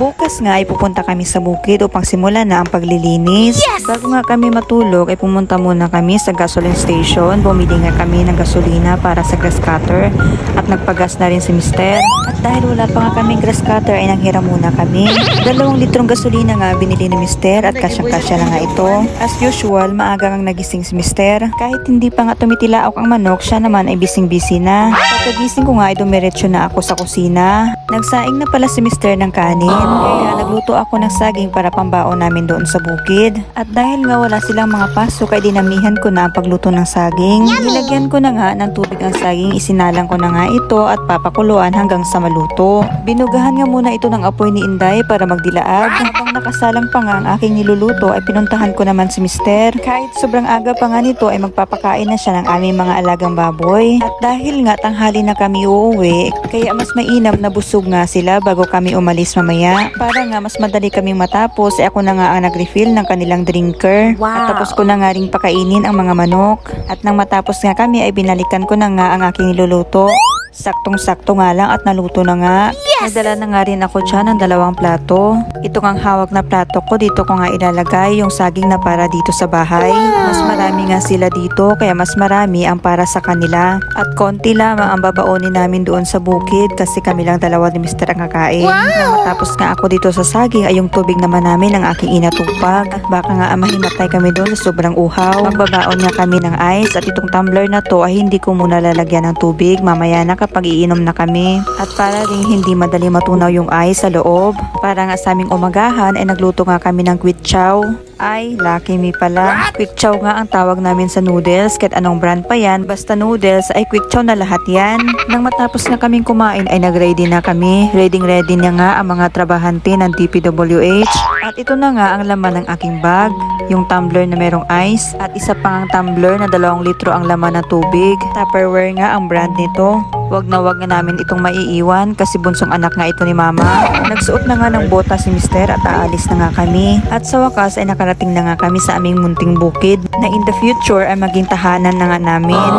Bukas nga ay pupunta kami sa bukid upang simulan na ang paglilinis. Bago nga kami matulog ay pumunta muna kami sa gasoline station. Bumili nga kami ng gasolina para sa grass cutter at nagpagas na rin si Mister. At dahil wala pa nga kaming grass cutter ay nanghiram muna kami. 2 litrong gasolina nga binili ni Mister at kasyang-kasya na nga ito. As usual, maaga ngang nagising si Mister. Kahit hindi pa nga tumitilaok ang manok, siya naman ay bising-busy na. Pagkagising ko nga ay dumiretso na ako sa kusina. Nagsaing na pala si Mister ng kanin. Kaya nagluto ako ng saging para pambaon namin doon sa bukid. At dahil nga wala silang mga pasok ay dinamihan ko na ang pagluto ng saging. Nilagyan ko na nga ng tubig ang saging, isinalang ko na nga ito at papakuluan hanggang sa maluto. Binugahan nga muna ito ng apoy ni Inday para magdilaag. Habang nakasalang pa nga ang aking niluluto ay pinuntahan ko naman si Mister. Kahit sobrang aga pa nga nito ay magpapakain na siya ng aming mga alagang baboy. At dahil nga tanghali na kami uuwi, kaya mas mainam na busog nga sila bago kami umalis mamaya. Para nga mas madali kaming matapos ay ako na nga ang nag-refill ng kanilang drinker. At tapos ko na nga ring pakainin ang mga manok. At nang matapos nga kami ay binalikan ko na nga ang aking niluluto. Saktong-sakto nga lang at naluto na nga. Nagdala na nga rin ako dyan ng 2 plato. Ito ang hawak na plato ko. Dito ko nga ilalagay yung saging na para dito sa bahay. Mas marami nga sila dito kaya mas marami ang para sa kanila. At konti lamang ang babaonin namin doon sa bukid kasi kami lang 2 ni Mister ang kakain. Nang matapos nga ako dito sa saging ay yung tubig naman namin ang aking inatupag. Baka nga mahimatay kami doon sa sobrang uhaw. Magbabaon nga kami ng ice at itong tumbler na to ay hindi ko muna lalagyan ng tubig. Mamaya na kapag iinom na kami. At para rin hindi madali matunaw yung ice sa loob. Para nga sa aming umagahan ay nagluto nga kami ng kwit chow. Ay, lucky me pala. Quick chow nga ang tawag namin sa noodles. Kahit anong brand pa yan, basta noodles ay quick chow na lahat yan. Nang matapos na kaming kumain ay nag-ready na kami. Ready na nga ang mga trabahante ng DPWH. At ito na nga ang laman ng aking bag. Yung tumbler na merong ice. At isa pang tumbler na 2 litro ang laman na tubig. Tupperware nga ang brand nito. Wag na namin itong maiiwan kasi bunsong anak nga ito ni Mama. Nagsuot na nga ng bota si Mister at aalis na nga kami. At sa wakas ay nakarating na nga kami sa aming munting bukid na in the future ay maging tahanan na nga namin.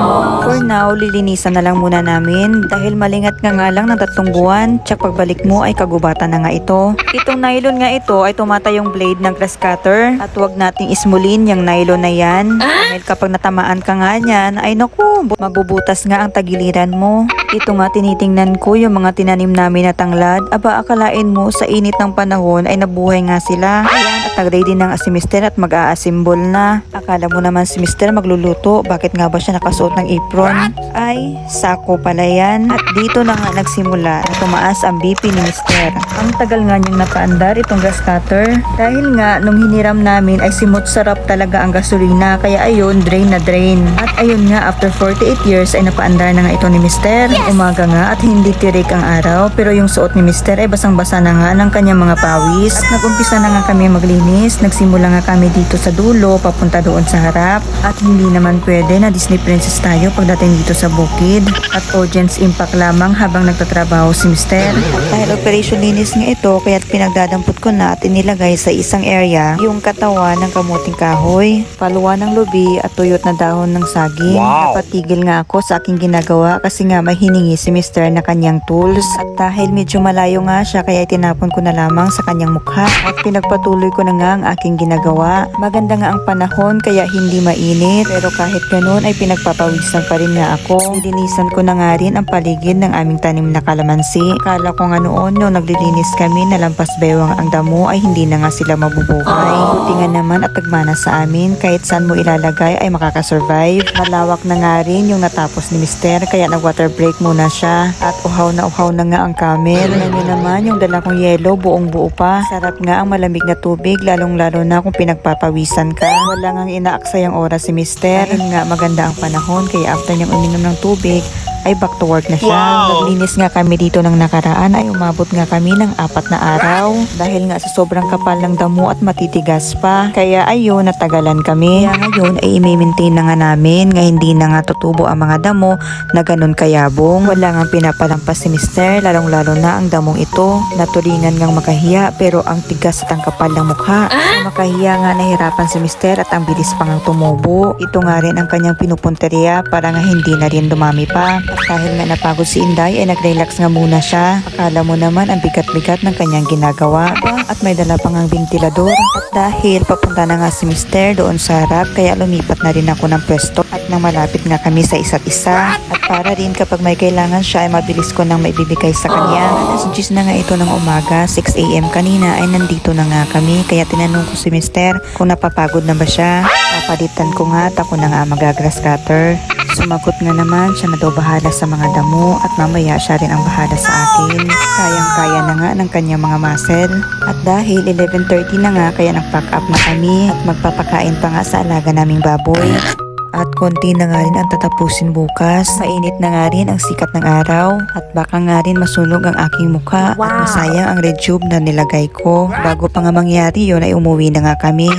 For now, lilinisan na lang muna namin dahil malingat nga lang ng 3 buwan. Tsak pagbalik mo ay kagubatan na nga ito. Itong nylon nga ito ay tumata yung blade ng grass cutter at wag nating ismulin yung nylon na yan. Dahil kapag natamaan ka nga niyan ay naku, mabubutas nga ang tagiliran mo. Ito nga tinitingnan ko yung mga tinanim namin na tanglad. Aba akalain mo sa init ng panahon ay nabuhay nga sila. Ayan at nag-ready na nga si Mister at mag-a-assemble na. Akala mo naman si Mister magluluto. Bakit nga ba siya nakasuot ng apron? Ay, sako pala yan. At dito na nga nagsimula na tumaas ang BP ni Mister. Ang tagal nga niyang napaandar itong grass cutter. Dahil nga nung hiniram namin ay simot sarap talaga ang gasolina. Kaya ayun, drain na drain. At ayun nga after 48 years ay napaandar na nga ito ni Mister. Umaga nga at hindi tirik ang araw pero yung suot ni Mister ay basang-basa na nga ng kanyang mga pawis. At nagumpisa na nga kami maglinis. Nagsimula nga kami dito sa dulo papunta doon sa harap. At hindi naman pwede na Disney princess tayo pagdating dito sa bukid. At audience impact lamang habang nagtatrabaho si Mister. At dahil operation linis nga ito kaya't pinagdadampot ko na at inilagay sa isang area yung katawan ng kamuting kahoy, paluan ng lubi at tuyot na dahon ng saging. Napatigil nga ako sa aking ginagawa kasi nga may hiningi si Mister na kanyang tools at dahil medyo malayo nga siya kaya tinapon ko na lamang sa kanyang mukha at pinagpatuloy ko na nga ang aking ginagawa. Maganda nga ang panahon kaya hindi mainit pero kahit ganun ay pinagpapawisan pa rin nga ako. Nilinisan ko na nga rin ang paligid ng aming tanim na kalamansi. Kala ko nga noon nung naglilinis kami na lampas bewang ang damo ay hindi na nga sila mabubuhay. Buti nga naman at nagmana sa amin kahit saan mo ilalagay ay makakasurvive. Malawak na nga rin yung natapos ni Mister kaya nag-water break muna siya at uhaw na nga ang camel. Alam niyo naman yung dala kong yelo buong buo pa. Sarap nga ang malamig na tubig lalong lalo na kung pinagpapawisan ka. Wala ngang inaaksay ang oras si Mister. Dahil nga maganda ang panahon kaya after niyang uminom ng tubig ay back to work na siya. Naglinis nga kami dito ng nakaraan ay umabot nga kami ng 4 na araw dahil nga sa sobrang kapal ng damo at matitigas pa. Kaya ayun, natagalan kami. Kaya ngayon ay i-maintain na nga namin nga hindi na nga tutubo ang mga damo na ganun kayabong. Wala nga pinapalampas si Mister, lalong lalo na ang damong ito. Natulingan ngang makahiya pero ang tigas at ang kapal ng mukha. Sa makahiya nga nahirapan si Mister at ang bilis pa ngang tumubo. Ito nga rin ang kanyang pinupunteriya para nga hindi na rin dumami pa. At dahil nga napagod si Inday ay nag-relax nga muna siya. Akala mo naman ang bigat-bigat ng kanyang ginagawa. At may dala pang ang ventilador. At dahil papunta na nga si Mister doon sa harap kaya lumipat na rin ako ng pwesto at nang malapit nga kami sa isa't isa. At para rin kapag may kailangan siya ay mabilis ko nang maibibigay sa kanya. Alas 10 na nga ito ng umaga, 6 AM kanina ay nandito na nga kami kaya tinanong ko si Mister kung napapagod na ba siya. Papalitan ko nga at ako na nga magagrass cutter. Sumagot nga naman siya na daw bahala sa mga damo at mamaya siya rin ang bahala sa akin. Kayang-kaya na nga ng kanyang mga muscle. At dahil 11:30 na nga kaya nag-pack up na kami at magpapakain pa nga sa alaga naming baboy. At konti na nga rin ang tatapusin bukas. Mainit na nga rin ang sikat ng araw at baka nga rin masunog ang aking mukha. At masayang ang red tube na nilagay ko. Bago pa nga mangyari yun ay umuwi na nga kami.